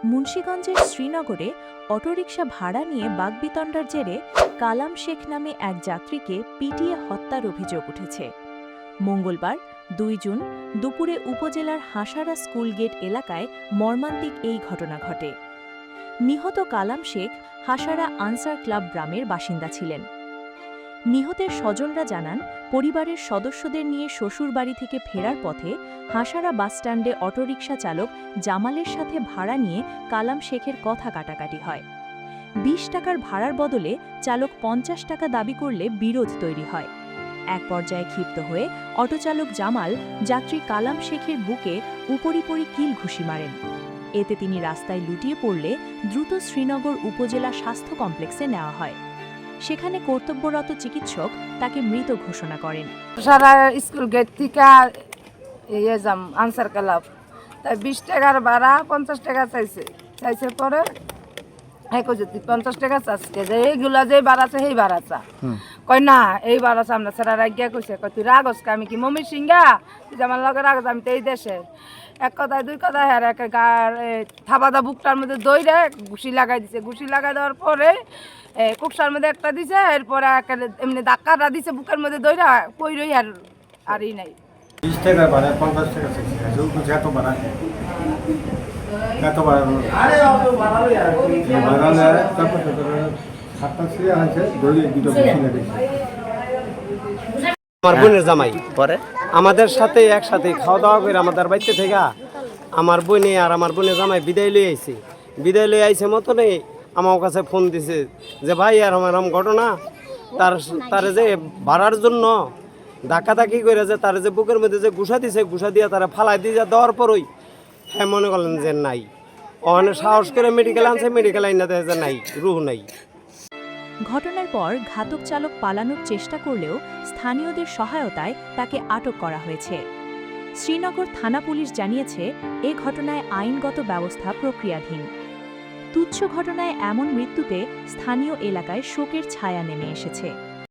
মুন্সিগঞ্জের শ্রীনগরে অটোরিকশা ভাড়া নিয়ে বাগবিতণ্ডার জেরে কালাম শেখ নামে এক যাত্রীকে পিটিয়ে হত্যার অভিযোগ উঠেছে। মঙ্গলবার ২ জুন দুপুরে উপজেলার হাসারা স্কুল গেট এলাকায় মর্মান্তিক এই ঘটনা ঘটে। নিহত কালাম শেখ হাসারা আনসার ক্লাব গ্রামের বাসিন্দা ছিলেন। নিহতের স্বজনরা জানান, পরিবারের সদস্যদের নিয়ে শ্বশুরবাড়ি থেকে ফেরার পথে হাসারা বাসস্ট্যান্ডে অটোরিকশা চালক জামালের সাথে ভাড়া নিয়ে কালাম শেখের কথা কাটাকাটি হয়। ২০ টাকার ভাড়ার বদলে চালক ৫০ টাকা দাবি করলে বিরোধ তৈরি হয়। এক পর্যায়ে ক্ষিপ্ত হয়ে অটোচালক জামাল যাত্রী কালাম শেখের বুকে উপরিপরি কিল ঘুষি মারেন। এতে তিনি রাস্তায় লুটিয়ে পড়লে দ্রুত শ্রীনগর উপজেলা স্বাস্থ্য কমপ্লেক্সে নেওয়া হয়। সেখানে কর্তব্যরত চিকিৎসক তাকে মৃত ঘোষণা করেন। সারা স্কুল গেট থেকে যাম আনসার ক্লাব, তাই ২০ টাকার ভাড়া ৫০ টাকা চাইছে পরে ৫০ টাকা চাচ্ছে যে এইগুলা যে বাড়াচ্ছে সেই বাড়াচ্ছা কয় না এই বাড়াচ্ছে আমরা সারা রাজ্ঞা কইছে কয় তুই রাগস আমি কি মমি সিংহা তুই আমার লগে রাগস আমি তো এই দেশে এক কথায় দুই কথায় হ্যাঁ এক থাবাদা বুকটার মধ্যে দইরে ঘুষি লাগাই দিছে। ঘুষি লাগাই দেওয়ার পরে কুকসার মধ্যে একটা দিছে, এরপরে এমনি ধাক্কাটা দিছে বুকের মধ্যে দইরা কইরই আর ই নাই। ২০ টাকা ভাড়া ৫০ টাকা চাইছে এত ভাড়া এত ভাড়া তারপর সাতটা ছিঁড়ে আছে দড়ি দুটো মেশিনে দিচ্ছে। আমার বোনের জামাই পরে আমাদের সাথে একসাথে খাওয়া দাওয়া করে আমাদের বাড়িতে থেকে আমার বোনে আর আমার বোনের জামাই বিদায় লই আইছে। বিদায় লই আইছে মতনে আমার কাছে ফোন দিছে যে ভাই আর আমার এরকম ঘটনা, তার যে ভাড়ার জন্য ধাক্কাধাক্কি করে যে তার যে বুকের মধ্যে যে ঘুষা দিছে, ঘুষা দিয়ে তারা ফালাই দিয়ে দেওয়ার পরই হ্যাঁ মনে করলেন যে নাই, ওখানে সাহস করে মেডিকেল আনছে, মেডিকেল আইনা দেয় যে নাই, রুহ নাই। ঘটনার পর ঘাতক চালক পালানোর চেষ্টা করলেও স্থানীয়দের সহায়তায় তাকে আটক করা হয়েছে। শ্রীনগর থানা পুলিশ জানিয়েছে, এ ঘটনায় আইনগত ব্যবস্থা প্রক্রিয়াধীন। তুচ্ছ ঘটনায় এমন মৃত্যুতে স্থানীয় এলাকায় শোকের ছায়া নেমে এসেছে।